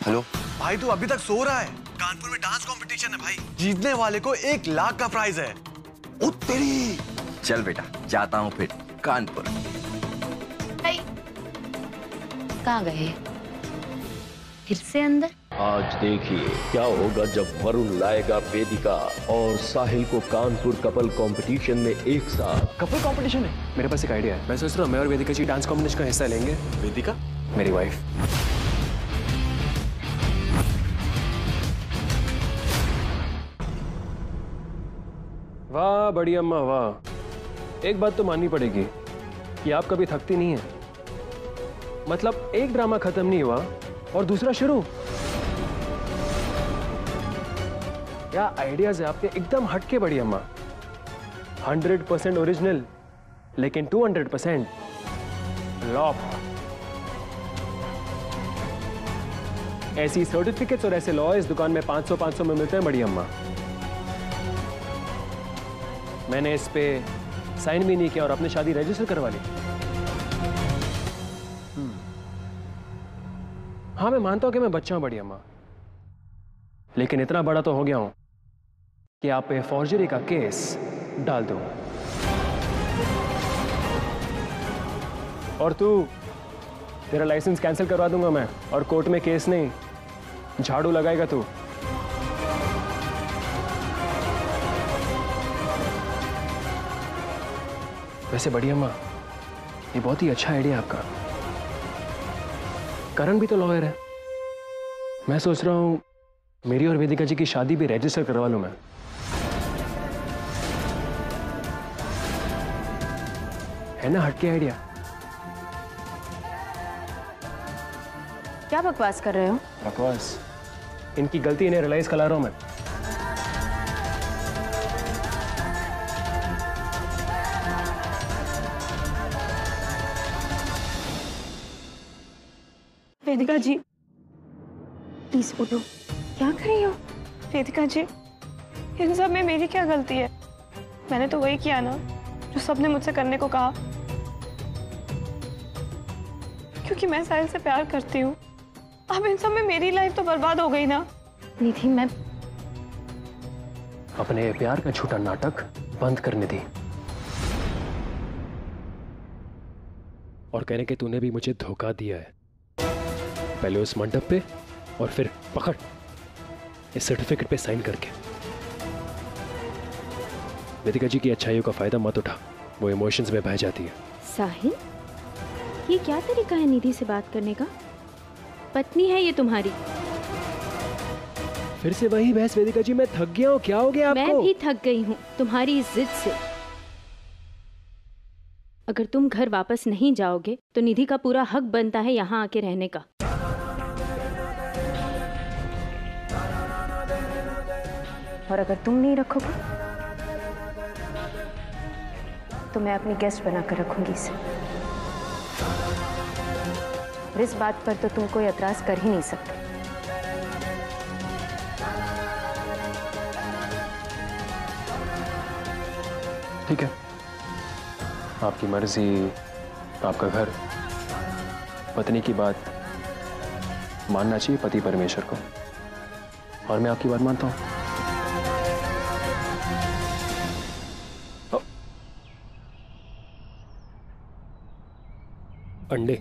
Hello भाई, तू अभी तक सो रहा है? कानपुर में डांस कंपटीशन है भाई, जीतने वाले को 1 लाख का प्राइज है। ओ तेरी। चल बेटा, जाता हूँ फिर कानपुर। कहाँ गए? फिर से अंदर? आज देखिए क्या होगा जब वरुण लाएगा वेदिका और साहिल को कानपुर कपल कंपटीशन में एक साथ। कपल कंपटीशन है? मेरे पास एक आइडिया है। मैं सोच रहा हूँ मैं और वेदिका जी डांस कॉम्पिटिशन का हिस्सा लेंगे। वेदिका मेरी वाइफ। वाह बड़ी अम्मा वाह। एक बात तो माननी पड़ेगी कि आप कभी थकती नहीं है। मतलब एक ड्रामा खत्म नहीं हुआ और दूसरा शुरू। क्या आइडियाज है आपके, एकदम हटके बड़ी अम्मा। 100% ओरिजिनल लेकिन 200% फ्लॉप। ऐसी सर्टिफिकेट्स और ऐसे लॉ इस दुकान में 500 में मिलते हैं बड़ी अम्मा। मैंने इस पे साइन भी नहीं किया और अपनी शादी रजिस्टर करवा ली। हाँ मैं मानता हूं कि मैं बच्चा हूं बड़ी अम्मा, लेकिन इतना बड़ा तो हो गया हूं कि आप पे फॉर्जरी का केस डाल दूं। और तू, तेरा लाइसेंस कैंसिल करवा दूंगा मैं, और कोर्ट में केस नहीं, झाड़ू लगाएगा तू। वैसे बड़ी अम्मा, ये बहुत ही अच्छा आइडिया आपका। करण भी तो लॉयर है। मैं सोच रहा हूं मेरी और वेदिका जी की शादी भी रजिस्टर करवा लूं मैं। है ना हटके आइडिया? क्या बकवास कर रहे हो? बकवास? इनकी गलती इन्हें रियलाइज करा रहा हूं मैं। वेदिका जी प्लीज उठो। क्या कर रही हो? वेदिका जी, इन सब में मेरी क्या गलती है? मैंने तो वही किया ना जो सबने मुझसे करने को कहा, क्योंकि मैं साहिल से प्यार करती हूँ। अब इन सब में मेरी लाइफ तो बर्बाद हो गई ना। निधि, मैं अपने प्यार का झूठा नाटक बंद करने दी और कहने के तूने भी मुझे धोखा दिया है, पहले उस मंडप पे और फिर पकड़ इस सर्टिफिकेट पे साइन करके। वेदिका जी की अच्छाइयों का फायदा मत उठा, वो इमोशंस में बह जाती है। साहिल, ये क्या तरीका है निधि से बात करने का? पत्नी है ये तुम्हारी। फिर से वही बहस वेदिका जी, मैं थक गया हूँ। क्या हो गया आपको? मैं भी थक गई हूँ तुम्हारी इस जिद से। अगर तुम घर वापस नहीं जाओगे तो निधि का पूरा हक बनता है यहाँ आके रहने का। और अगर तुम नहीं रखोगे तो मैं अपनी गेस्ट बनाकर रखूंगी इसे। और इस बात पर तो तुम कोई एतराज कर ही नहीं सकते। ठीक है, आपकी मर्जी, आपका घर। पत्नी की बात मानना चाहिए पति परमेश्वर को, और मैं आपकी बात मानता हूं। अंडे।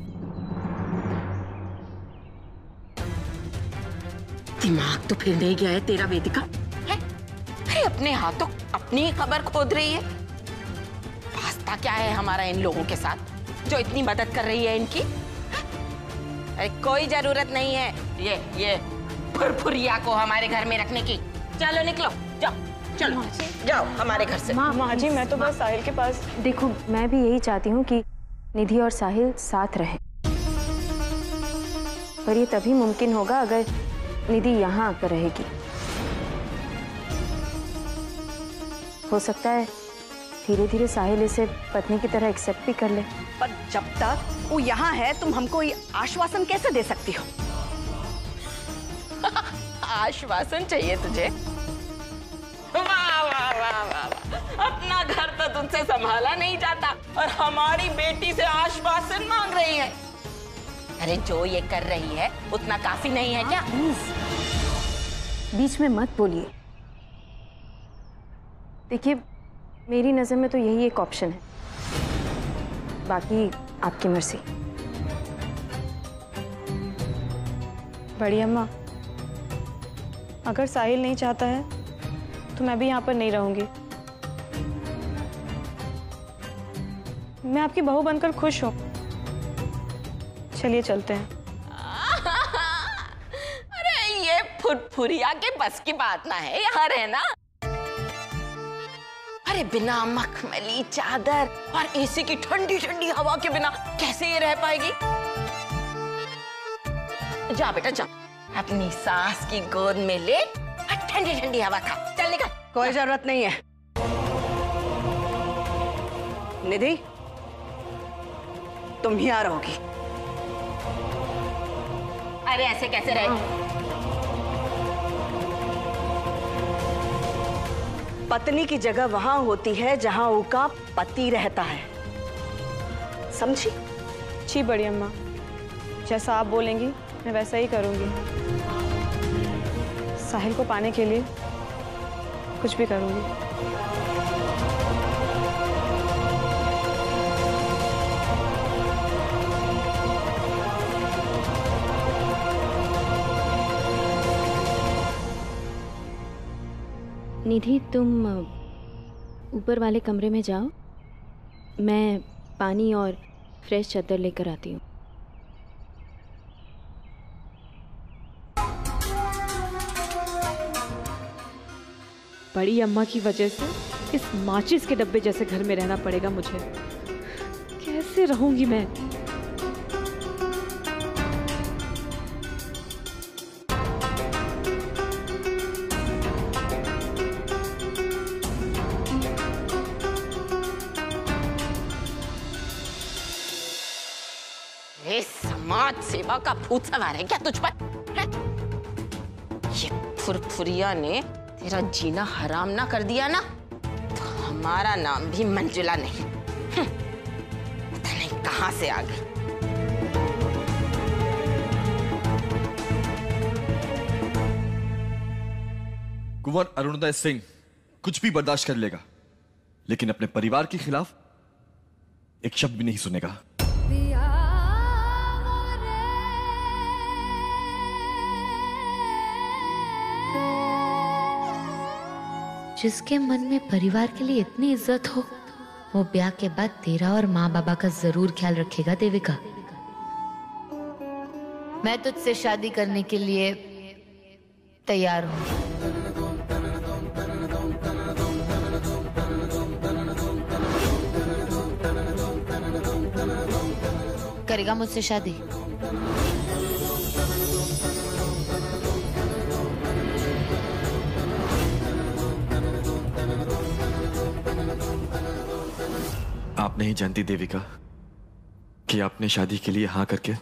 दिमाग तो फिर नहीं गया है तेरा वेदिका? है? अरे अपने हाथों अपनी ही खबर खोद रही है। वास्ता क्या है हमारा इन लोगों के साथ जो इतनी मदद कर रही है इनकी? अरे कोई जरूरत नहीं है ये फुरफुरिया को हमारे घर में रखने की। चलो निकलो, जाओ चलो जाओ हमारे घर से। माँ जी, मैं तो बस साहिल के पास। देखो, मैं भी यही चाहती हूँ कि निधि और साहिल साथ रहें, पर ये तभी मुमकिन होगा अगर निधि यहाँ आकर रहेगी। हो सकता है धीरे धीरे साहिल इसे पत्नी की तरह एक्सेप्ट भी कर ले। पर जब तक वो यहाँ है तुम हमको ये आश्वासन कैसे दे सकती हो? आश्वासन चाहिए तुझे? वाह वाह वाह वाह, अपना घर तो तुझसे संभाला नहीं जाता और हमारी बेटी से आश्वासन मांग रही है। अरे जो ये कर रही है उतना काफी नहीं है क्या? बीच में मत बोलिए। देखिए, मेरी नज़र में तो यही एक ऑप्शन है, बाकी आपकी मर्जी। बड़ी अम्मा, अगर साहिल नहीं चाहता है तो मैं भी यहाँ पर नहीं रहूंगी। मैं आपकी बहू बनकर खुश हूँ। चलिए चलते हैं। अरे ये फुरफुरिया के बस की बात ना है यहाँ रहना। अरे बिना मखमली चादर और एसी की ठंडी ठंडी हवा के बिना कैसे ये रह पाएगी? जा बेटा जा, अपनी सास की गोद में ले और ठंडी ठंडी हवा खा। चल निकल। कोई जरूरत नहीं है। निधि, तुम ही आ रहोगी। अरे ऐसे कैसे रहे? पत्नी की जगह वहां होती है जहां उसका पति रहता है, समझी? जी बड़ी अम्मा, जैसा आप बोलेंगी मैं वैसा ही करूंगी। साहिल को पाने के लिए कुछ भी करूंगी। निधि, तुम ऊपर वाले कमरे में जाओ, मैं पानी और फ्रेश चादर लेकर आती हूँ। बड़ी अम्मा की वजह से इस माचिस के डब्बे जैसे घर में रहना पड़ेगा मुझे। कैसे रहूंगी मैं? ये समाज सेवा का भूत सवार है क्या तुझ पर? है? ये फुरफुरिया ने तेरा जीना हराम ना कर दिया ना, तो हमारा नाम भी मंजुला नहीं। पता नहीं कहां से आ गई। कुंवर अरुणोदय सिंह कुछ भी बर्दाश्त कर लेगा, लेकिन अपने परिवार के खिलाफ एक शब्द भी नहीं सुनेगा। जिसके मन में परिवार के लिए इतनी इज्जत हो, वो ब्याह के बाद तेरा और माँ बाबा का जरूर ख्याल रखेगा देविका। मैं तुझसे शादी करने के लिए तैयार हूँ। करेगा मुझसे शादी? आप नहीं जानती देविका कि आपने शादी के लिए हाँ करके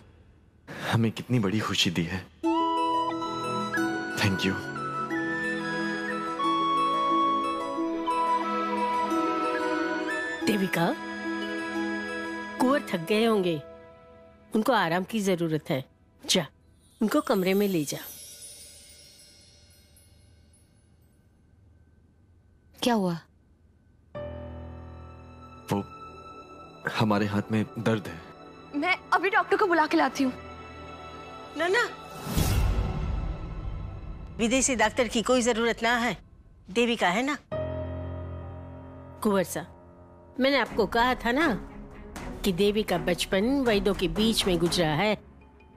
हमें कितनी बड़ी खुशी दी है। Thank you. देविका, कुंवर थक गए होंगे, उनको आराम की जरूरत है। जा, उनको कमरे में ले जा। क्या हुआ? वो हमारे हाथ में दर्द है। मैं अभी डॉक्टर को बुला के लाती हूँ। ना, विदेशी डॉक्टर की कोई जरूरत ना है, देविका है ना। कुंवर सा, मैंने आपको कहा था ना कि देवी का बचपन वैद्यों के बीच में गुजरा है,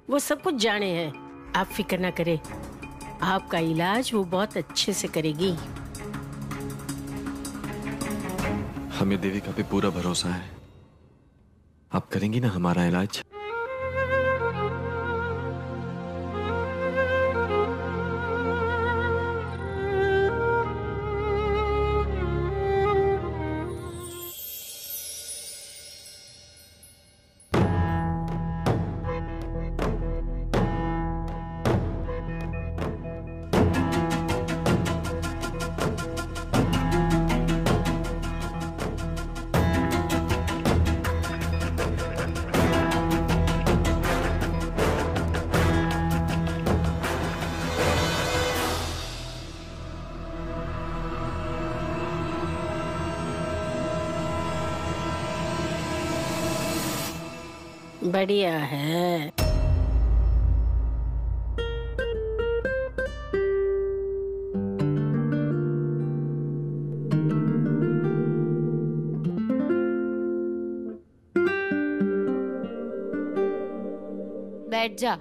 वो सब कुछ जाने हैं। आप फिक्र ना करें, आपका इलाज वो बहुत अच्छे से करेगी। हमें देविका पे पूरा भरोसा है। आप करेंगी ना हमारा इलाज? बढ़िया है। बैठ जा।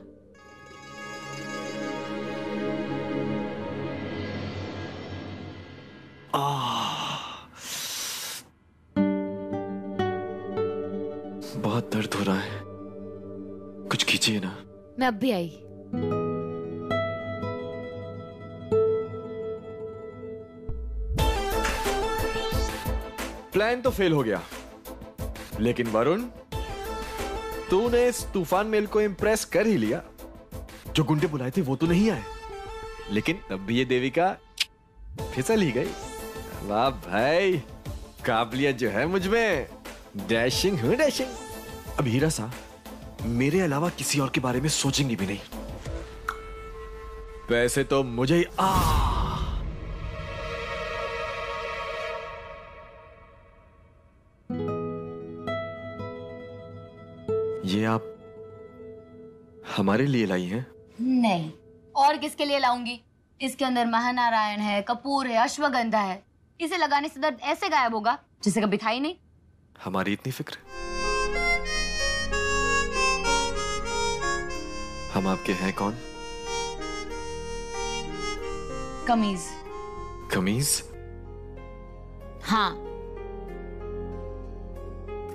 बहुत दर्द हो रहा है, कुछ कीजिए ना। मैं अब भी आई। प्लान तो फेल हो गया, लेकिन वरुण, तूने इस तूफान मेल को इम्प्रेस कर ही लिया। जो गुंडे बुलाए थे वो तो नहीं आए, लेकिन तब भी ये देविका फिसल ही गई। वाह भाई, काबिलियत जो है मुझ में, डैशिंग हूं डैशिंग। अब हीरा सा मेरे अलावा किसी और के बारे में सोचेंगी भी नहीं। पैसे तो मुझे ही ये आप हमारे लिए लाई हैं? नहीं, और किसके लिए लाऊंगी? इसके अंदर महानारायण है, कपूर है, अश्वगंधा है। इसे लगाने से दर्द ऐसे गायब होगा जिसे कभी था ही नहीं। हमारी इतनी फिक्र? हम आपके हैं कौन? कमीज। कमीज? हाँ,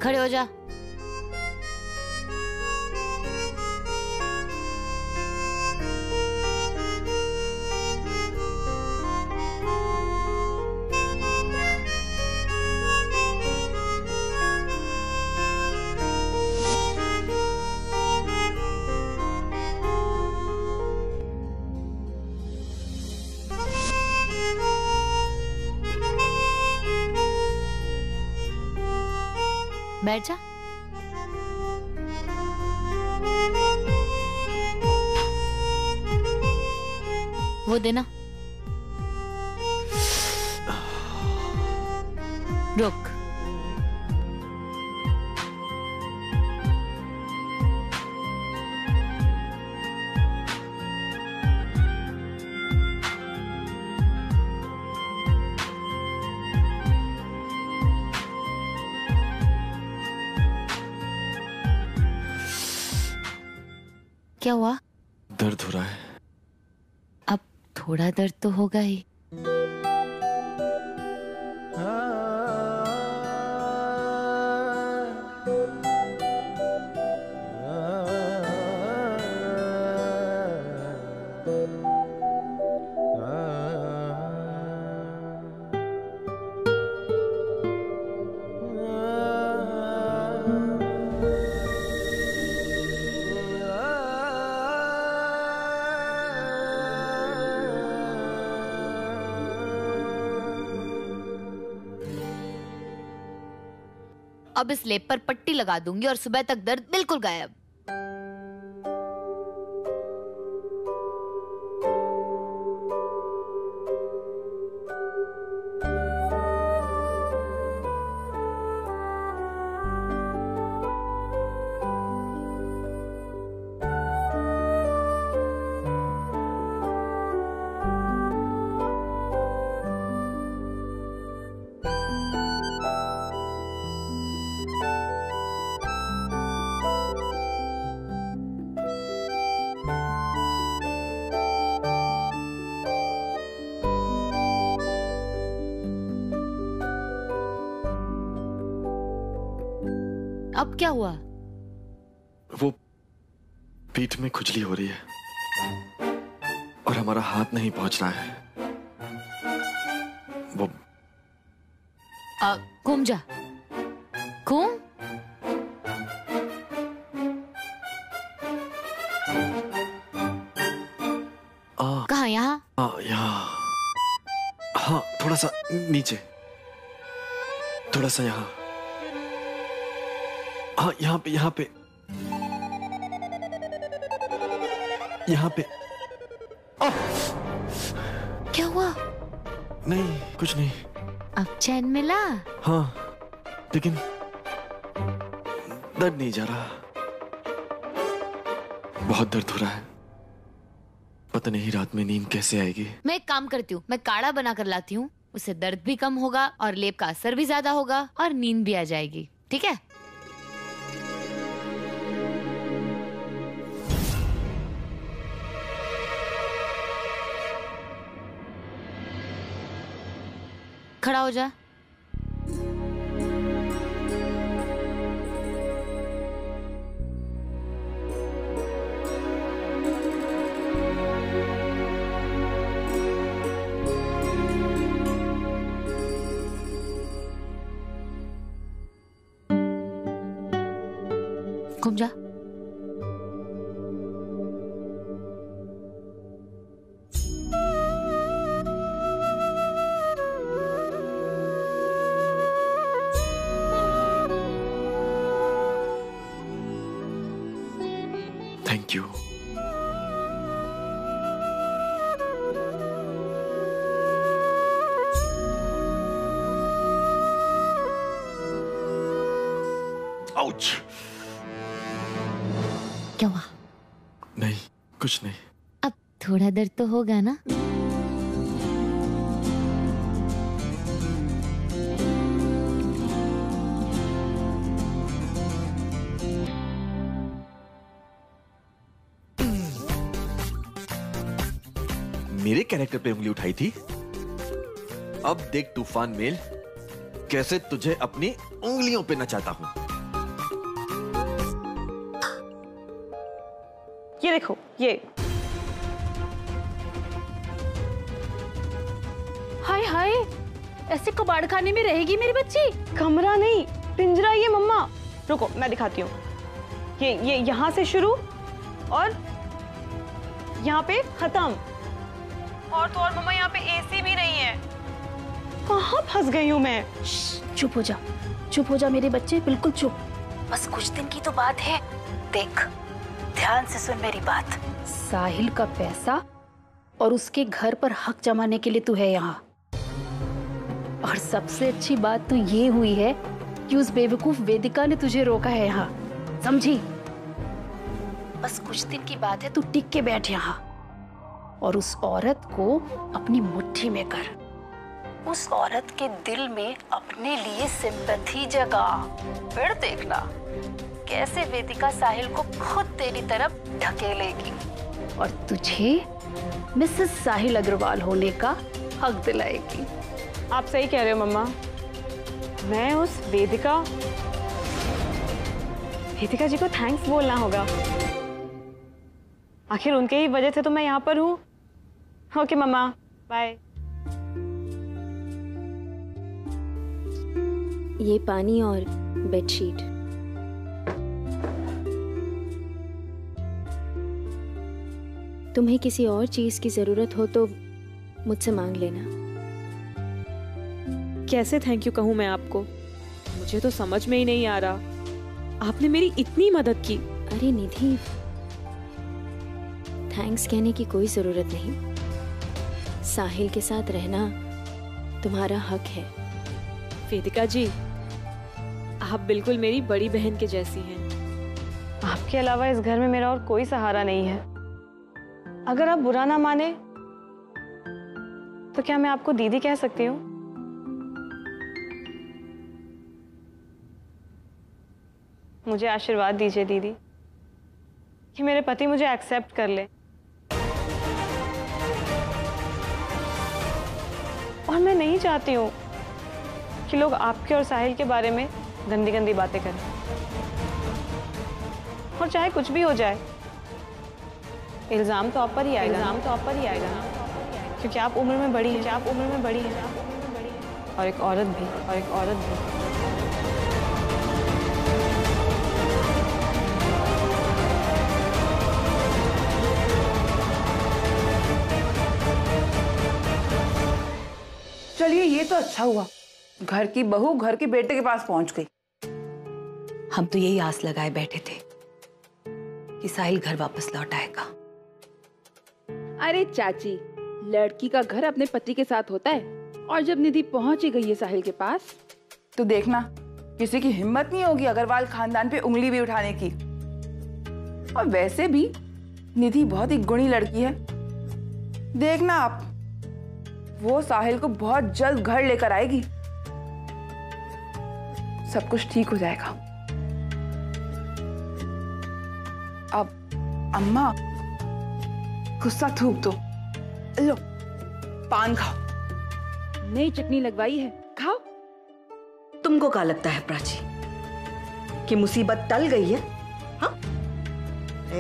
खड़े हो जा। बैठ जा। वो देना। रुक। क्या हुआ? दर्द हो रहा है। अब थोड़ा दर्द तो होगा ही। अब इस लेप पर पट्टी लगा दूंगी और सुबह तक दर्द बिल्कुल गायब। अब क्या हुआ? वो पीठ में खुजली हो रही है और हमारा हाथ नहीं पहुंच रहा है। वो घूम जा, घूम। कहाँ? यहाँ? यहाँ। हाँ, थोड़ा सा नीचे, थोड़ा सा यहाँ। हाँ, यहाँ पे, यहाँ पे, यहाँ पे। क्या हुआ? नहीं, कुछ नहीं। अब चैन मिला? हाँ, लेकिन दर्द नहीं जा रहा। बहुत दर्द हो रहा है, पता नहीं रात में नींद कैसे आएगी। मैं एक काम करती हूँ, मैं काढ़ा बना कर लाती हूँ, उससे दर्द भी कम होगा और लेप का असर भी ज्यादा होगा और नींद भी आ जाएगी। ठीक है? खड़ा हो जा। घूम जा। Thank you. आउच। क्या हुआ? नहीं, कुछ नहीं। अब थोड़ा दर्द तो होगा ना? मेरे कैरेक्टर पे उंगली उठाई थी, अब देख तूफान मेल कैसे तुझे अपनी उंगलियों पे नचाता हूं। ये देखो, ये हाय हाय, ऐसे कबाड़ खाने में रहेगी मेरी बच्ची? कमरा नहीं, पिंजरा ये मम्मा। रुको मैं दिखाती हूँ। ये यहाँ से शुरू और यहाँ पे खत्म। और तो और मम्मा यहाँ पे एसी भी नहीं है। कहाँ फंस गई हूँ मैं? चुप हो जा, चुप हो जा मेरे बच्चे, बिल्कुल चुप। बस कुछ दिन की तो बात है। देख, ध्यान से सुन मेरी बात। साहिल का पैसा और उसके घर पर हक जमाने के लिए तू है यहाँ। और सबसे अच्छी बात तो ये हुई है कि उस बेवकूफ वेदिका ने तुझे रोका है यहाँ, समझी? बस कुछ दिन की बात है, तू टिक के बैठ यहाँ और उस औरत को अपनी मुट्ठी में कर। उस औरत के दिल में अपने लिए सिंपैथी जगा। फिर देखना कैसे वेदिका साहिल को खुद तेरी तरफ ढकेलेगी और तुझे मिसेस साहिल अग्रवाल होने का हक दिलाएगी। आप सही कह रहे हो मम्मा। मैं उस वेदिका जी को थैंक्स बोलना होगा। आखिर उनके ही वजह से तो मैं यहाँ पर हूँ। ओके मम्मा, बाय। ये पानी और बेडशीट। तुम्हें किसी और चीज की जरूरत हो तो मुझसे मांग लेना। कैसे थैंक यू कहूँ मैं आपको? मुझे तो समझ में ही नहीं आ रहा। आपने मेरी इतनी मदद की। अरे निधि, थैंक्स कहने की कोई जरूरत नहीं। साहिल के साथ रहना तुम्हारा हक है। वेदिका जी, आप बिल्कुल मेरी बड़ी बहन के जैसी हैं। आपके अलावा इस घर में मेरा और कोई सहारा नहीं है। अगर आप बुरा ना माने तो क्या मैं आपको दीदी कह सकती हूँ? मुझे आशीर्वाद दीजिए दीदी कि मेरे पति मुझे एक्सेप्ट कर ले। और मैं नहीं चाहती हूँ कि लोग आपके और साहिल के बारे में गंदी गंदी बातें करें। और चाहे कुछ भी हो जाए, इल्जाम तो आप पर ही आएगा। क्योंकि आप उम्र में बड़ी हैं। और एक औरत भी। चलिए, ये तो अच्छा हुआ, घर की बहू घर के बेटे के पास पहुंच गई। हम तो यही आस लगाए बैठे थे कि साहिल घर वापस लौट आएगा। अरे चाची, लड़की का घर अपने पति के साथ होता है, और जब निधि पहुंच ही गई है साहिल के पास, तो देखना किसी की हिम्मत नहीं होगी अग्रवाल खानदान पे उंगली भी उठाने की। और वैसे भी निधि बहुत ही गुणी लड़की है। देखना आप, वो साहिल को बहुत जल्द घर लेकर आएगी। सब कुछ ठीक हो जाएगा। अब अम्मा गुस्सा थूक दो। लो पान खाओ। नई चटनी लगवाई है, खाओ। तुमको क्या लगता है प्राची कि मुसीबत टल गई है? हाँ,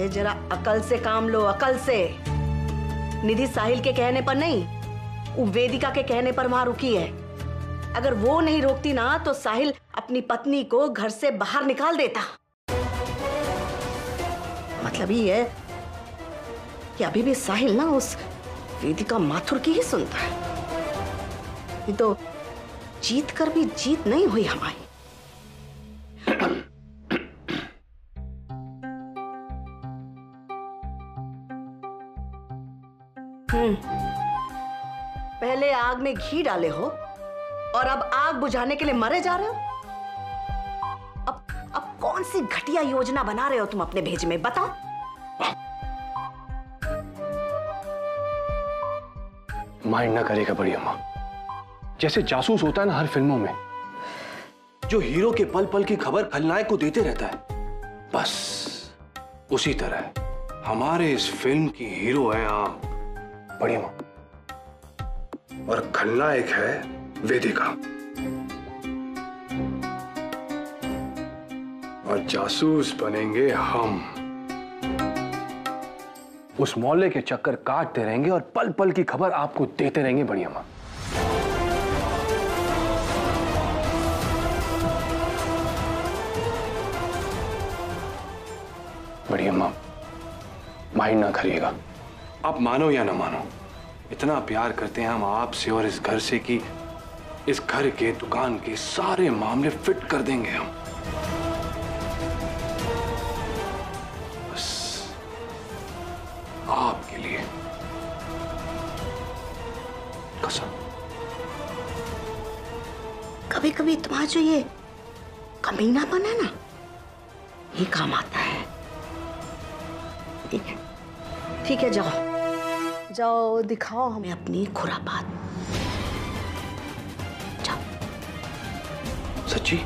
जरा अकल से काम लो, अकल से। निधि साहिल के कहने पर नहीं, वो वेदिका के कहने पर वहां रुकी है। अगर वो नहीं रोकती ना तो साहिल अपनी पत्नी को घर से बाहर निकाल देता। मतलब ये है कि अभी भी साहिल ना उस वेदिका माथुर की ही सुनता है। ये तो जीत कर भी जीत नहीं हुई हमारी। पहले आग में घी डाले हो और अब आग बुझाने के लिए मरे जा रहे हो। अब कौन सी घटिया योजना बना रहे हो तुम अपने भेज में, बताओ। माइंड ना करेगा बड़ी अम्मा। जैसे जासूस होता है ना हर फिल्मों में, जो हीरो के पल पल की खबर खलनायक को देते रहता है, बस उसी तरह हमारे इस फिल्म की हीरो है आप बड़ी अम्मा, और खलनायक है वेदिका, और जासूस बनेंगे हम। उस मोहल्ले के चक्कर काटते रहेंगे और पल पल की खबर आपको देते रहेंगे बड़ी अम्मा। बड़ी अम्मा माइंड ना करिएगा। आप मानो या ना मानो, इतना प्यार करते हैं हम आपसे और इस घर से कि इस घर के दुकान के सारे मामले फिट कर देंगे हम। बस आपके लिए कसम। कभी कभी तुम्हारा जो ये कमीनापन है ना, ये काम आता है। ठीक है, जाओ जाओ दिखाओ हमें अपनी खुरापात। जाओ। सच्ची?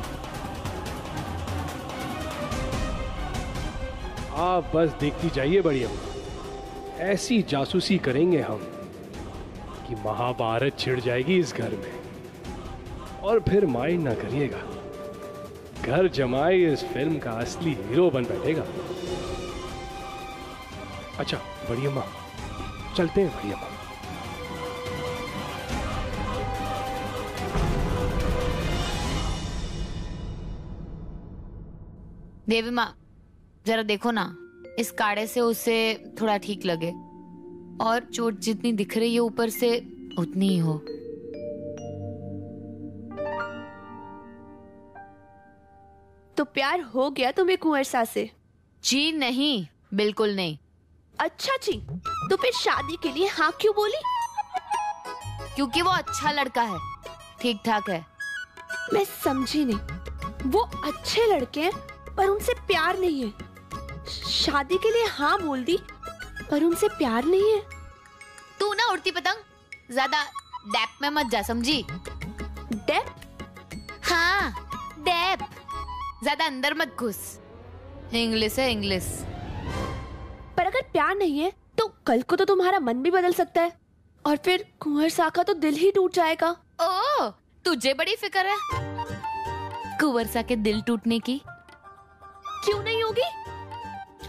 आप बस देखती जाइए बड़ी अम्मा, ऐसी जासूसी करेंगे हम कि महाभारत छिड़ जाएगी इस घर में। और फिर माइंड ना करिएगा, घर जमाई इस फिल्म का असली हीरो बन बैठेगा। अच्छा बड़ी अम्मा, चलते हैं बड़ी अम्मा। देवी माँ, जरा देखो ना, इस काढ़े से उसे थोड़ा ठीक लगे, और चोट जितनी दिख रही है ऊपर से उतनी ही हो। तो प्यार हो गया तुम्हें कुंवर सा से? जी नहीं, बिल्कुल नहीं। अच्छा जी, तो फिर शादी के लिए हाँ क्यों बोली? क्योंकि वो अच्छा लड़का है, ठीक ठाक है। मैं समझी नहीं। वो अच्छे लड़के हैं पर उनसे प्यार नहीं है। शादी के लिए हाँ बोल दी पर उनसे प्यार नहीं है। तू ना उड़ती पतंग ज्यादा डैप में मत जा, समझी? डैप? हाँ डैप, ज्यादा अंदर मत घुस। इंग्लिश है इंग्लिश। पर अगर प्यार नहीं है तो कल को तो तुम्हारा मन भी बदल सकता है और फिर कुंवर सा का तो दिल ही टूट जाएगा। ओ, तुझे बड़ी फिक्र है कुंवर सा के दिल टूटने की? क्यों नहीं होगी?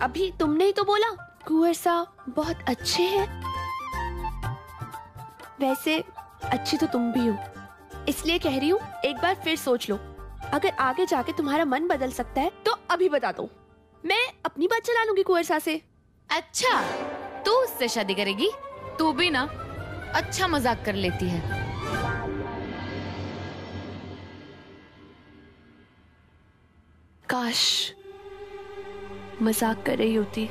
अभी तुमने ही तो बोला कुंवर सा बहुत अच्छे हैं। वैसे अच्छी तो तुम भी हो, इसलिए कह रही हूँ एक बार फिर सोच लो। अगर आगे जाके तुम्हारा मन बदल सकता है तो अभी बता दो, मैं अपनी बात चला लूंगी कुंवर सा से। अच्छा, तू उससे शादी करेगी? तू भी ना अच्छा मजाक कर लेती है। काश मजाक कर रही होती,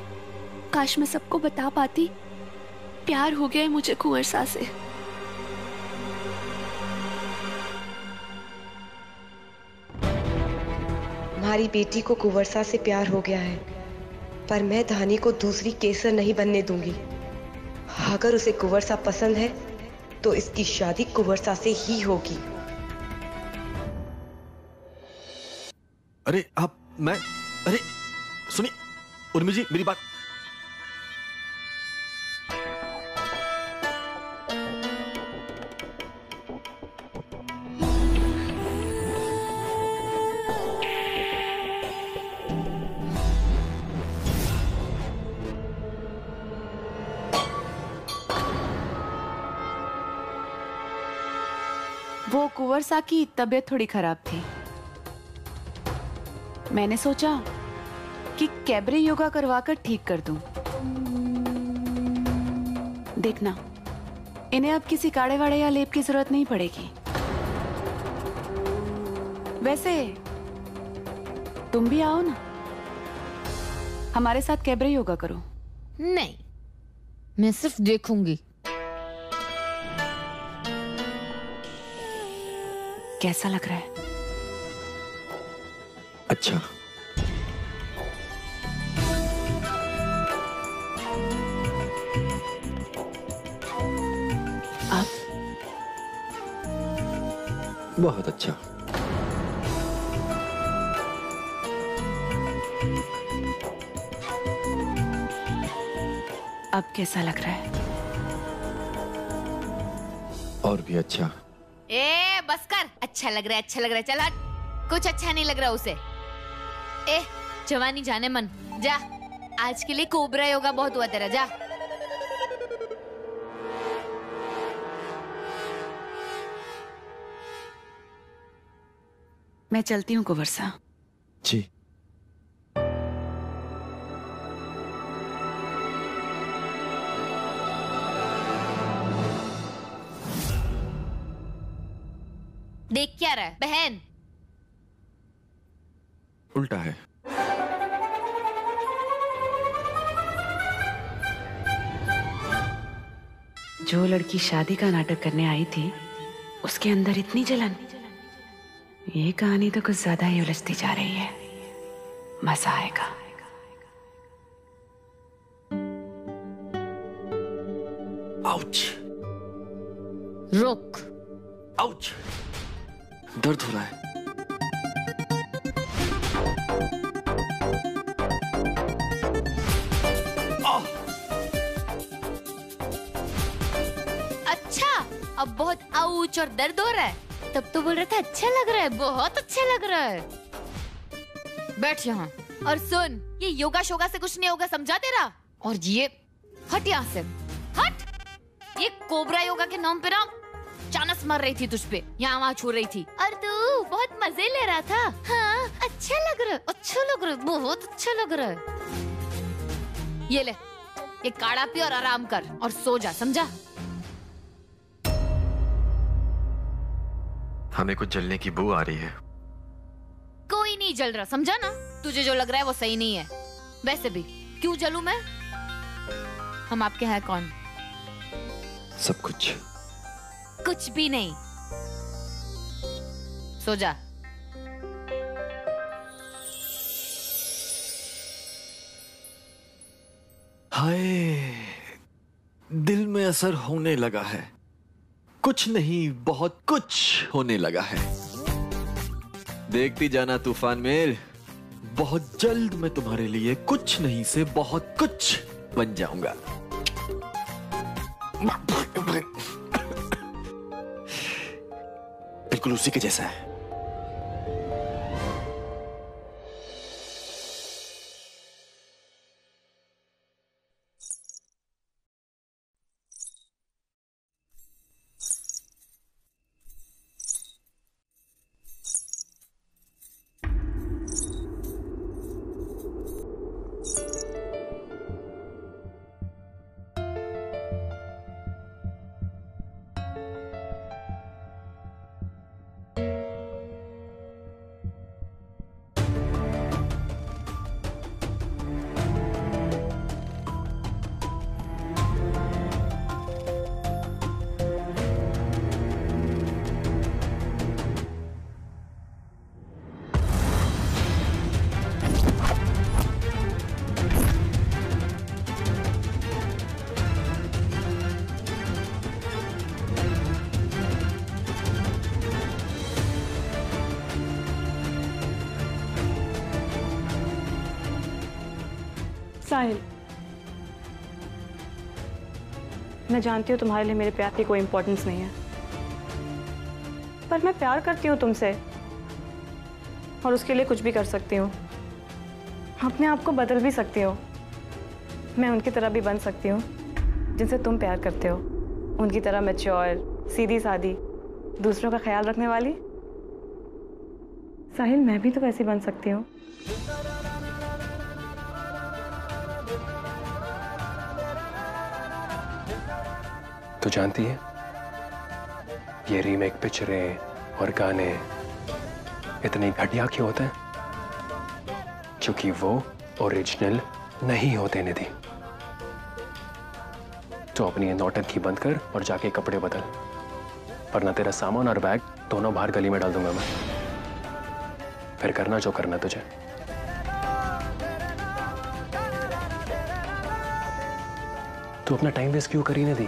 काश मैं सबको बता पाती प्यार हो गया है मुझे कुंवर सा से। हमारी बेटी को कुंवर सा से प्यार हो गया है, पर मैं धानी को दूसरी केसर नहीं बनने दूंगी। अगर उसे कुंवर सा पसंद है तो इसकी शादी कुंवर सा से ही होगी। अरे अरे सुनिए उर्मी जी, मेरी बात। वो कुंवर सा की तबीयत थोड़ी खराब थी। मैंने सोचा कि कैबरे योगा करवाकर ठीक कर दूं। देखना, इन्हें अब किसी काढ़े वाड़े या लेप की जरूरत नहीं पड़ेगी। वैसे तुम भी आओ ना, हमारे साथ कैबरे योगा करो। नहीं, मैं सिर्फ देखूंगी। कैसा लग रहा है? अच्छा। आप? बहुत अच्छा। अब कैसा लग रहा है? और भी अच्छा। ए बस कर, अच्छा लग रहा है, अच्छा लग रहा है, चल हट। कुछ अच्छा नहीं लग रहा उसे। ए जवानी जाने मन, जा। आज के लिए कोबरा योगा बहुत हुआ तेरा, जा। मैं चलती हूँ कुंवर सा। जी। देख क्या रहा है बहन? उल्टा है। जो लड़की शादी का नाटक करने आई थी, उसके अंदर इतनी जलन। ये कहानी तो कुछ ज्यादा ही उलझती जा रही है। मजा आएगा। आउच। रुक। आउच। दर्द हो रहा है। अच्छा, अब बहुत आउच और दर्द हो रहा है। तब तो बोल रहा था अच्छा लग रहा है, बहुत अच्छा लग रहा है। बैठ यहाँ और सुन, ये योगा शोगा से कुछ नहीं होगा, समझा तेरा? और ये हट यहाँ से, हट। ये कोबरा योगा के नाम पे ना चानस मार रही थी तुझ पे, यहाँ वहाँ छू रही थी, और तू बहुत मजे ले रहा था। हाँ, अच्छा लग रहा है, अच्छा लग रहा है, बहुत अच्छा लग रहा है। ये ले, ये काढ़ा पी और आराम कर और सो जा, समझा? हमें कुछ जलने की बू आ रही है। कोई नहीं जल रहा, समझा ना? तुझे जो लग रहा है वो सही नहीं है। वैसे भी क्यों जलूं मैं? हम आपके हैं कौन? सब कुछ। कुछ भी नहीं। सो जा। हाय, दिल में असर होने लगा है। कुछ नहीं, बहुत कुछ होने लगा है। देखती जाना तूफान मेल, बहुत जल्द मैं तुम्हारे लिए कुछ नहीं से बहुत कुछ बन जाऊंगा। बिल्कुल उसी के जैसा है। साहिल, मैं जानती हूँ तुम्हारे लिए मेरे प्यार की कोई इंपॉर्टेंस नहीं है, पर मैं प्यार करती हूँ तुमसे और उसके लिए कुछ भी कर सकती हूँ। अपने आप को बदल भी सकती हूँ। मैं उनकी तरह भी बन सकती हूँ जिनसे तुम प्यार करते हो, उनकी तरह मैच्योर, सीधी सादी, दूसरों का ख्याल रखने वाली। साहिल, मैं भी तो वैसी बन सकती हूँ। तो जानती है, ये रीमेक पिक्चरें और गाने इतने घटिया क्यों होते हैं? क्योंकि वो ओरिजिनल नहीं होते निधि। तो अपनी नौटंकी बंद कर और जाके कपड़े बदल, वरना तेरा सामान और बैग दोनों बाहर गली में डाल दूंगा मैं। फिर करना जो करना तुझे। तू अपना टाइम वेस्ट क्यों करी निधि?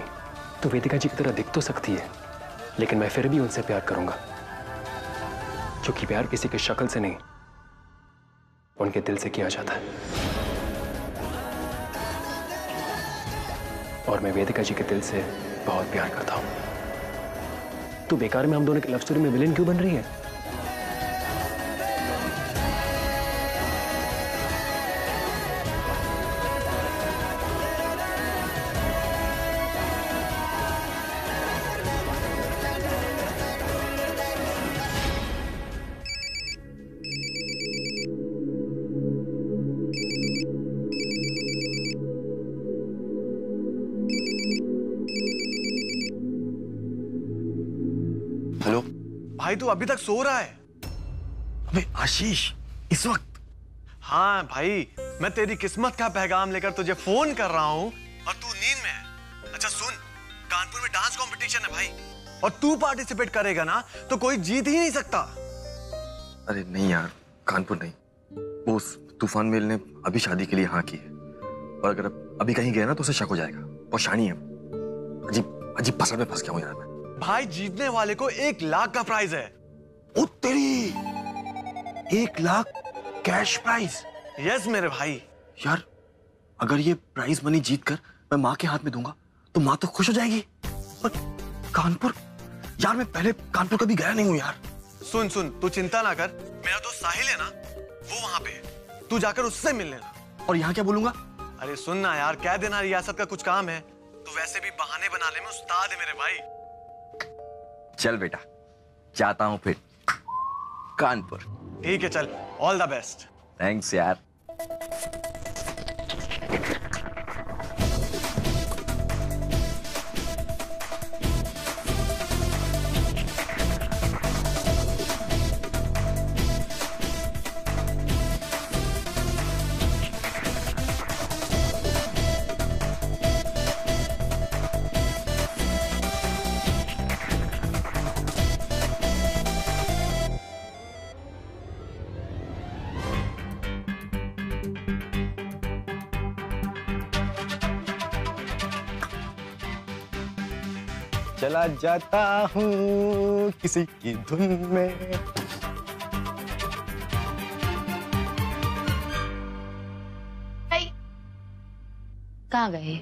तू वेदिका जी की तरह दिख तो सकती है, लेकिन मैं फिर भी उनसे प्यार करूंगा, क्योंकि प्यार किसी की शक्ल से नहीं, उनके दिल से किया जाता है। और मैं वेदिका जी के दिल से बहुत प्यार करता हूं। तू बेकार में हम दोनों की लव स्टोरी में विलेन क्यों बन रही है? हेलो भाई, तू अभी तक सो रहा है? अबे आशीष, इस वक्त? हाँ भाई, मैं तेरी किस्मत का पैगाम लेकर तुझे फोन कर रहा हूँ और तू नींद में है। अच्छा सुन, कानपुर में डांस कंपटीशन है भाई, और तू पार्टिसिपेट करेगा ना तो कोई जीत ही नहीं सकता। अरे नहीं यार, कानपुर नहीं। वो उस तूफान मेल ने अभी शादी के लिए हाँ की है, और अगर अभी कहीं गया ना तो उसे शक हो जाएगा। और शानी है, अजीब अजीब फसल में फंस गया हूँ यार मैं। भाई, जीतने वाले को 1 लाख का प्राइज है। ओ तेरी, 1 लाख कैश प्राइज? यस मेरे भाई। यार अगर ये प्राइज मनी जीत कर मैं माँ के हाथ में दूंगा तो माँ तो खुश हो जाएगी। और कानपुर, यार मैं पहले कानपुर कभी गया नहीं हूँ यार। सुन सुन, तू चिंता ना कर, मेरा दोस्त साहिल है ना, वो वहां पे है, तू जाकर उससे मिल लेना। और यहाँ क्या बोलूंगा? अरे सुन ना यार, कह देना रियासत का कुछ काम है, तो वैसे भी बहाने बनाने में उस्ताद है मेरे भाई। चल बेटा, जाता हूँ फिर कानपुर। ठीक है, चल, ऑल द बेस्ट। थैंक्स यार। चला जाता हूँ किसी की धुन में। कहाँ गए?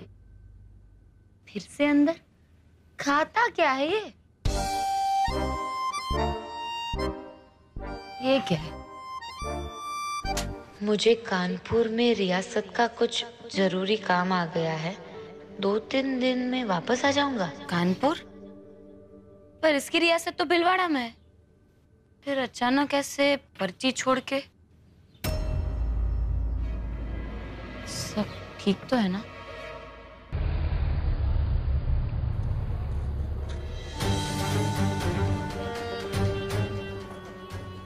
फिर से अंदर? खाता क्या है ये? ये क्या है? मुझे कानपुर में रियासत का कुछ जरूरी काम आ गया है, 2-3 दिन में वापस आ जाऊंगा। कानपुर? पर इसकी रियासत तो भिलवाड़ा में है, फिर अचानक ऐसे पर्ची छोड़ के? सब ठीक तो है ना?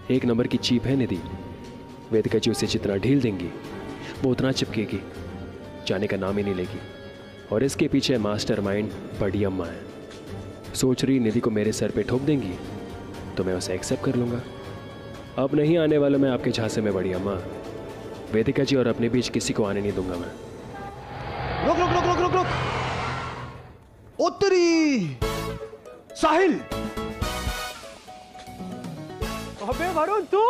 एक नंबर की चीप है निधि। वेदिका जी उसे जितना ढील देंगी वो उतना चिपकेगी, जाने का नाम ही नहीं लेगी। और इसके पीछे मास्टरमाइंड बड़ी अम्मा है। सोच रही निधि को मेरे सर पे ठोक देंगी तो मैं उसे एक्सेप्ट कर लूंगा। अब नहीं आने वाला मैं आपके झांसे में बड़ी अम्मा। वेदिका जी और अपने बीच किसी को आने नहीं दूंगा मैं। रुक रुक रुक रुक रुक रुक। उत्तरी साहिल। अबे वरुण, तू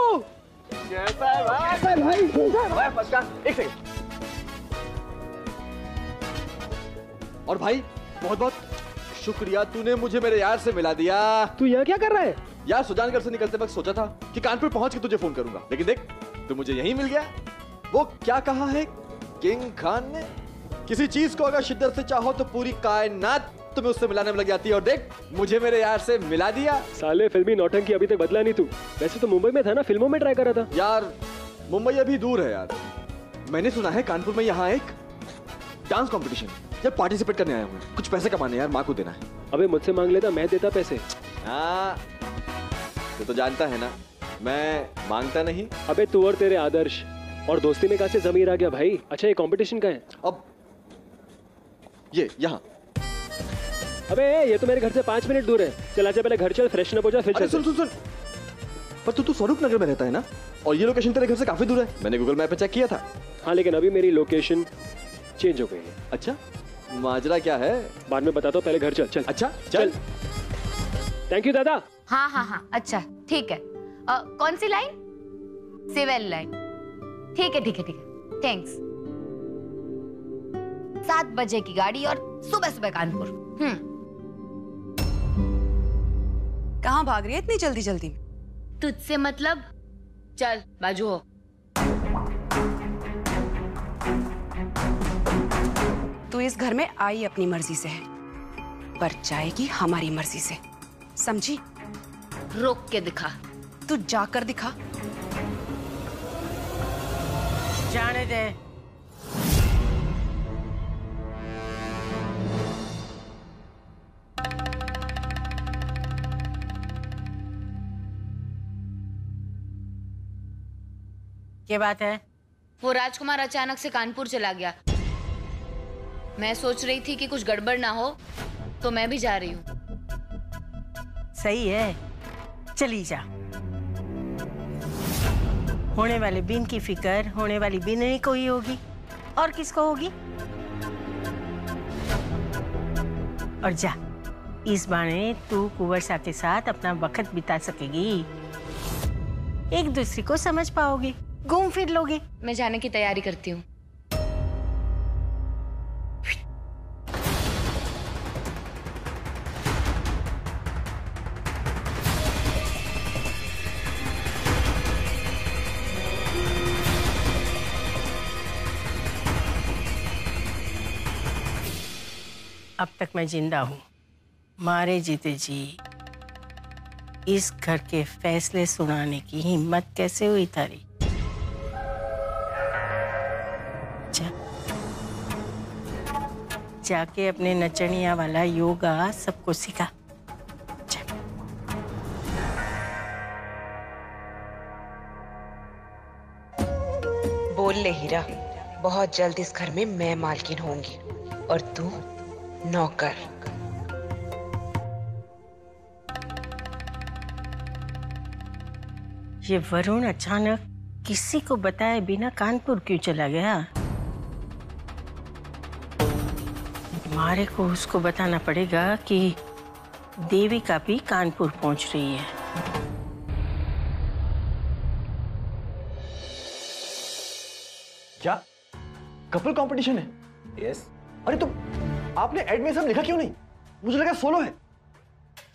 कैसा है भाई? एक सेकंड। और भाई बहुत बहुत शुक्रिया, तूने मुझे मेरे यार से मिला दिया। तू यहाँ क्या कर रहा है? यार सुजानगढ़ से निकलते वक्त सोचा था कि कानपुर पहुंच के तुझे फोन करूंगा, लेकिन देख तू मुझे यहीं मिल गया। वो क्या कहा है किंग खान ने, किसी चीज को अगर शिद्दत से चाहो तो पूरी कायनात तुम्हें उससे मिलाने में लग जाती है, और देख मुझे मेरे यार से मिला दिया। साले फिल्मी नौटंकी अभी तक बदला नहीं तू। वैसे तो मुंबई में था ना, फिल्मों में ट्राई कर रहा था। यार मुंबई अभी दूर है यार। मैंने सुना है कानपुर में यहाँ एक डांस कंपटीशन, जब पार्टिसिपेट करने आया हूँ। कुछ पैसे कमाने यार, माँ को देना है। अबे मुझसे मांग लेता, मैं देता पैसे। हाँ तो जानता है ना मैं मांगता नहीं। अबे तू और तेरे आदर्श और दोस्ती में कहाँ से जमीर आ गया भाई। अच्छा ये कंपटीशन का है? अब ये यहाँ। अबे ये तो मेरे घर से 5 मिनट दूर है। चल आजा पहले घर चल, फ्रेशन अप हो जा फिर चल। सुन सुन सुन, पर तू स्वरूप नगर में रहता है ना, और ये लोकेशन तेरे घर से काफी दूर है। मैंने गूगल मैप पे चेक किया था। हाँ लेकिन अभी मेरी लोकेशन चेंज हो गई है। अच्छा माजरा क्या है? बाद में बताता हूँ, पहले घर चल। चल अच्छा चल। थैंक यू दादा। हाँ हाँ हाँ अच्छा ठीक है। कौन सी लाइन? Civil line. ठीक है ठीक है ठीक है, थैंक्स। 7 बजे की गाड़ी और सुबह सुबह कानपुर। कहाँ भाग रही है इतनी जल्दी जल्दी? तुझसे मतलब, चल बाजू हो। तू इस घर में आई अपनी मर्जी से है, पर जाएगी हमारी मर्जी से, समझी? रोक के दिखा। तू जाकर दिखा। जाने दे। क्या बात है? वो राजकुमार अचानक से कानपुर चला गया। मैं सोच रही थी कि कुछ गड़बड़ ना हो, तो मैं भी जा रही हूँ। सही है, चली जा। होने वाले बिन की फिक्र होने वाली बिन ही को ही होगी, और किसको होगी? और जा, इस बारे तू कुंवर साहब के साथ अपना वक्त बिता सकेगी, एक दूसरे को समझ पाओगी, घूम फिर लोगे। मैं जाने की तैयारी करती हूँ। अब तक मैं जिंदा हूँ, मारे जीते जी इस घर के फैसले सुनाने की हिम्मत कैसे हुई थारी? जाके अपने नचनिया वाला योगा सबको सिखा। बोल ले हीरा, बहुत जल्द इस घर में मैं मालकिन होंगी और तू नौकर। ये वरुण अचानक किसी को बताए बिना कानपुर क्यों चला गया? हमारे को उसको बताना पड़ेगा कि देविका भी कानपुर पहुंच रही है। क्या कपल कंपटीशन है? यस। अरे तो आपने एड में सब लिखा क्यों नहीं? मुझे लगा सोलो है।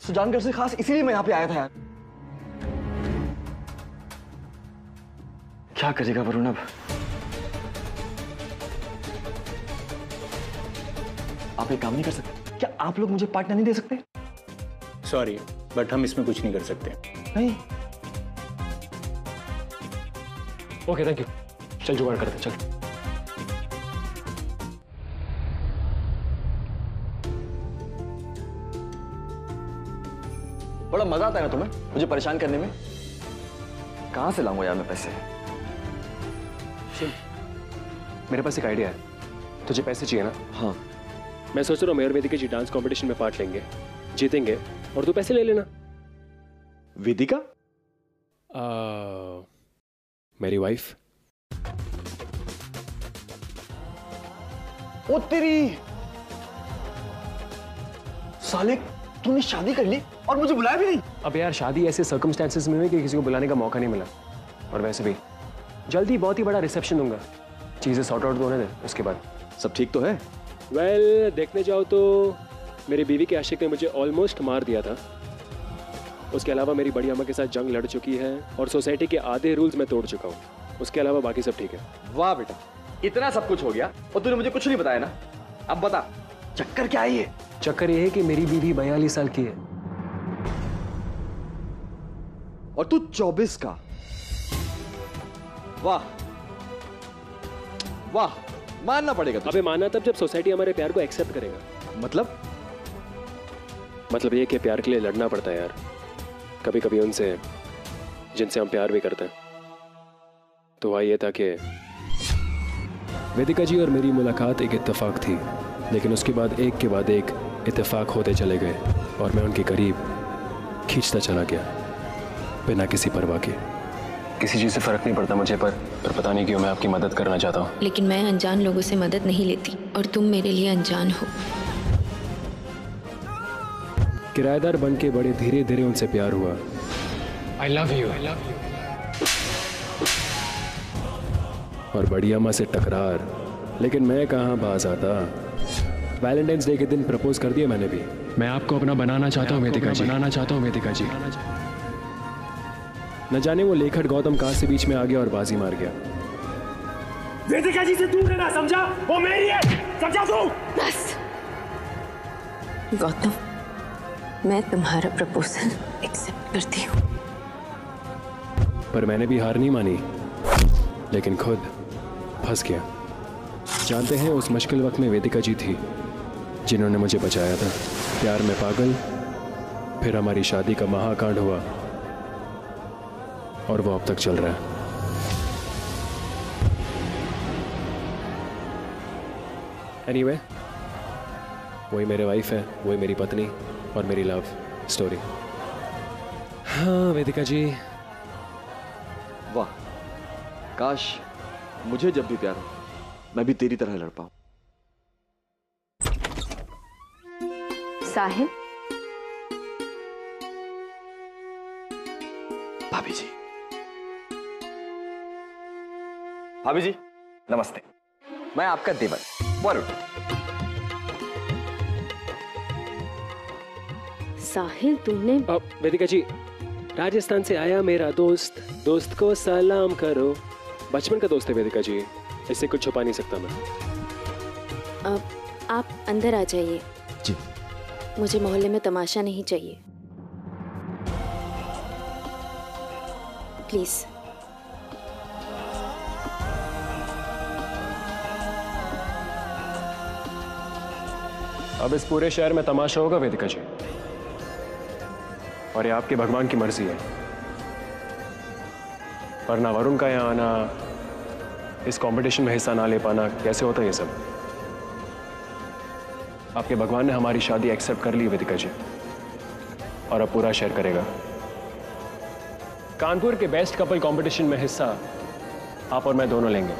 सुजानगढ़ से खास इसीलिए मैं यहाँ पे आया था यार। क्या करेगा वरुण अब? आप एक काम नहीं कर सकते क्या? आप लोग मुझे पार्टनर नहीं दे सकते? सॉरी बट हम इसमें कुछ नहीं कर सकते। नहीं। Okay thank you. चल जुगाड़ करते चल। बड़ा मजा आता है ना तुम्हें मुझे परेशान करने में? कहां से लाऊंगा यार मैं पैसे? मेरे पास एक आइडिया है। तुझे पैसे चाहिए ना? हाँ। मैं सोच रहा हूँ मैं और वेदिका जी डांस कंपटीशन में पार्ट लेंगे, जीतेंगे और तू पैसे ले लेना। वेदिका? मेरी वाइफ। ओ तेरी साले, तूने शादी कर ली और मुझे बुलाया भी नहीं? अब यार शादी ऐसे सर्कमस्टेंसेस में हुई कि किसी को बुलाने का मौका नहीं मिला, और वैसे भी जल्दी बहुत ही बड़ा रिसेप्शन दूंगा। चीजें सॉर्ट आउट होने दे, उसके बाद। सब ठीक तो है? वेल, देखने जाओ तो मेरी बीवी के आशिक ने मुझे ऑलमोस्ट मार दिया था। उसके अलावा मेरी बड़ी अम्मा के साथ जंग लड़ चुकी है और सोसाइटी के आधे रूल्स मैं तोड़ चुका हूँ। उसके अलावा बाकी सब ठीक है। वाह बेटा, इतना सब कुछ हो गया और तूने मुझे कुछ नहीं बताया ना। अब बता, चक्कर क्या है ये? चक्कर ये है कि मेरी बीवी 42 साल की है और तू 24 का। वाह वाह, मानना पड़ेगा तुझे। अबे मानना तब जब सोसाइटी हमारे प्यार को एक्सेप्ट करेगा। मतलब ये कि प्यार के लिए लड़ना पड़ता है यार, कभी कभी उनसे जिनसे हम प्यार भी करते हैं। तो वह ये था कि वेदिका जी और मेरी मुलाकात एक इत्तेफाक थी, लेकिन उसके बाद एक इत्तेफाक होते चले गए और मैं उनके करीब खींचता चला गया बिना किसी परवाह के। किसी चीज़ से फर्क नहीं पड़ता मुझे, पर पता नहीं क्यों मैं आपकी मदद करना चाहता हूँ। लेकिन मैं अनजान लोगों से मदद नहीं लेती और तुम मेरे लिए अनजान हो। किराएदार बन के बड़े धीरे धीरे उनसे प्यार हुआ। I love you. और बड़ी अम्मा से टकरार, लेकिन मैं कहाँ बाज आता। वैलेंटाइंस डे के दिन प्रपोज कर दिया मैंने भी। मैं आपको अपना बनाना चाहता हूँ वेदिका जी। न जाने वो लेखक गौतम कहाँ से बीच में आ गया और बाजी मार गया। वेदिका जी से दूर रहना, समझा? वो मेरी है, समझा तू? बस गौतम, मैं तुम्हारा प्रपोजल एक्सेप्ट करती हूँ। पर मैंने भी हार नहीं मानी, लेकिन खुद फंस गया। जानते हैं, उस मुश्किल वक्त में वेदिका जी थी जिन्होंने मुझे बचाया था। प्यार में पागल, फिर हमारी शादी का महाकांड हुआ और वो अब तक चल रहा है। एनीवे, वही मेरे वाइफ है, वही मेरी पत्नी और मेरी लव स्टोरी। हाँ वेदिका जी। वाह, काश मुझे जब भी प्यार हो मैं भी तेरी तरह लड़ पाऊं। साहिल, भाभी जी नमस्ते। मैं आपका देवर वरुण। साहिल, तुमने वेदिका जी, राजस्थान से आया मेरा दोस्त को सलाम करो। बचपन का दोस्त है वेदिका जी, इससे कुछ छुपा नहीं सकता मैं। अब आप अंदर आ जाइए जी। मुझे मोहल्ले में तमाशा नहीं चाहिए, प्लीज। अब इस पूरे शहर में तमाशा होगा वेदिका जी, और ये आपके भगवान की मर्जी है। वरना वरुण का यहाँ आना, इस कंपटीशन में हिस्सा ना ले पाना, कैसे होता है ये सब? आपके भगवान ने हमारी शादी एक्सेप्ट कर ली वेदिका जी, और अब पूरा शहर करेगा। कानपुर के बेस्ट कपल कंपटीशन में हिस्सा आप और मैं दोनों लेंगे,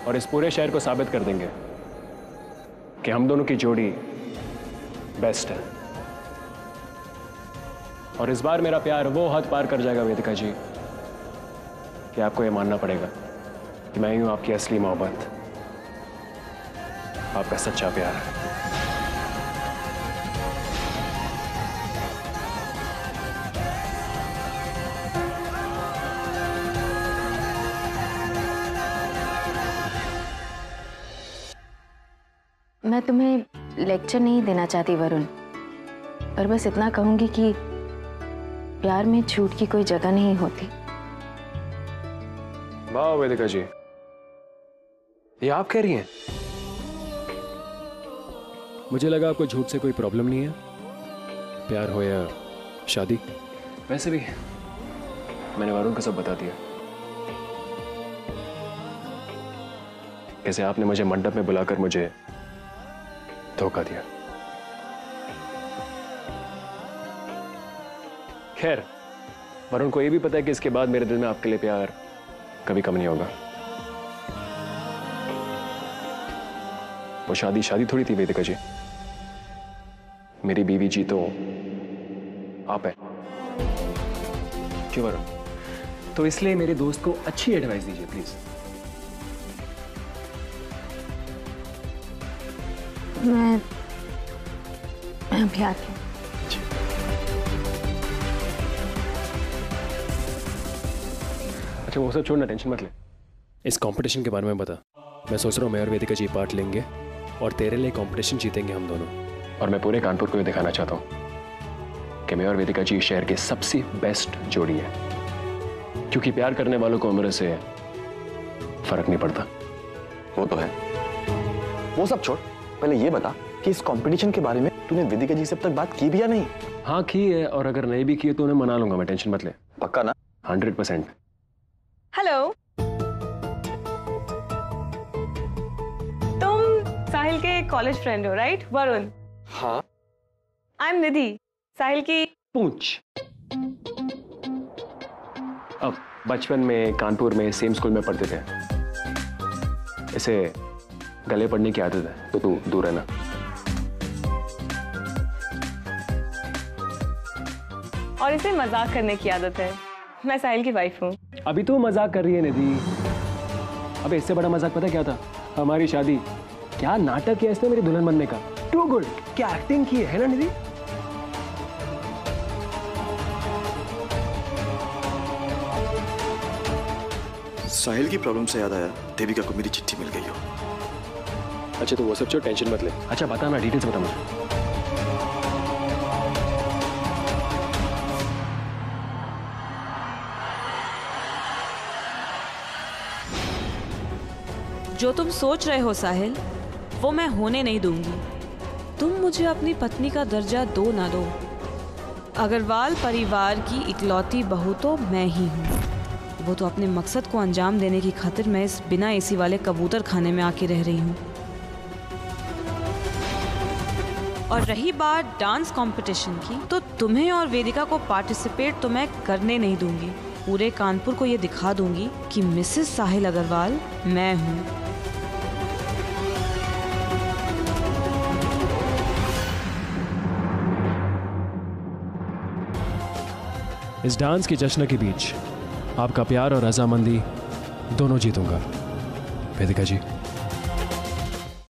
और इस पूरे शहर को साबित कर देंगे कि हम दोनों की जोड़ी बेस्ट है। और इस बार मेरा प्यार वो हद पार कर जाएगा वेदिका जी कि आपको ये मानना पड़ेगा कि मैं ही हूं आपकी असली मोहब्बत, आपका सच्चा प्यार। मैं तुम्हें लेक्चर नहीं देना चाहती वरुण, पर बस इतना कहूंगी कि प्यार में झूठ की कोई जगह नहीं होती। वाह वेदिका जी, ये आप कह रही हैं? मुझे लगा आपको झूठ से कोई प्रॉब्लम नहीं है, प्यार हो या शादी। वैसे भी मैंने वरुण को सब बता दिया। कैसे आपने मुझे मंडप में बुलाकर मुझे धोखा दिया। खैर, वरुण को यह भी पता है कि इसके बाद मेरे दिल में आपके लिए प्यार कभी कम नहीं होगा। वो शादी थोड़ी थी वेदिका जी, मेरी बीवी जी तो आप है। क्यों वरुण? तो इसलिए मेरे दोस्त को अच्छी एडवाइस दीजिए प्लीज। मैं अभी आती हूँ। अच्छा वो सब छोड़ना, टेंशन मत ले। इस कंपटीशन के बारे में बता। मैं सोच रहा हूँ मैं और वेदिका जी पार्ट लेंगे और तेरे लिए कंपटीशन जीतेंगे हम दोनों। और मैं पूरे कानपुर को ये दिखाना चाहता हूँ कि मैं और वेदिका जी शहर के सबसे बेस्ट जोड़ी है, क्योंकि प्यार करने वालों को उम्र से फर्क नहीं पड़ता। वो तो है। वो सब छोड़, पहले ये बता कि इस कंपटीशन के बारे में तूने वेदिका जी से अब तक बात की भी या नहीं? हाँ की है, और अगर नहीं भी की है तो उन्हें मना लूंगा मैं, टेंशन मत ले। पक्का ना? 100%। हेलो, तुम साहिल के कॉलेज फ्रेंड हो राइट? वरुण। हाँ। आई एम निधि, साहिल की पूंछ। अब बचपन में कानपुर में सेम स्कूल में पढ़ते थे। इसे गले पड़ने की आदत है, तो तू दूर रहना। और इसे मजाक करने की आदत है। मैं साहिल की वाइफ हूँ। अभी तो मजाक कर रही है निधि। अबे इससे बड़ा मजाक पता क्या था? हमारी शादी। क्या नाटक किया इसने मेरी दुल्हन बनने का। To good. क्या एक्टिंग की है ना निधि? साहिल की प्रॉब्लम से याद आया, देविका को मेरी चिट्ठी मिल गई हो। अच्छा तो वो सब छोड़, टेंशन मत ले। अच्छा बता ना, डिटेल्स बता मुझे। जो तुम सोच रहे हो साहिल, वो मैं होने नहीं दूंगी। तुम मुझे अपनी पत्नी का दर्जा दो ना दो। अग्रवाल परिवार की इकलौती बहू तो मैं ही हूँ। वो तो अपने मकसद को अंजाम देने की खातिर मैं इस बिना एसी वाले कबूतर खाने में आके रह रही हूँ। और रही बात डांस कंपटीशन की, तो तुम्हें और वेदिका को पार्टिसिपेट तो मैं करने नहीं दूंगी। पूरे कानपुर को ये दिखा दूंगी कि मिसेस साहिल अग्रवाल मैं हूँ। इस डांस के जश्न के बीच आपका प्यार और रजामंदी दोनों जीतूंगा वेदिका जी।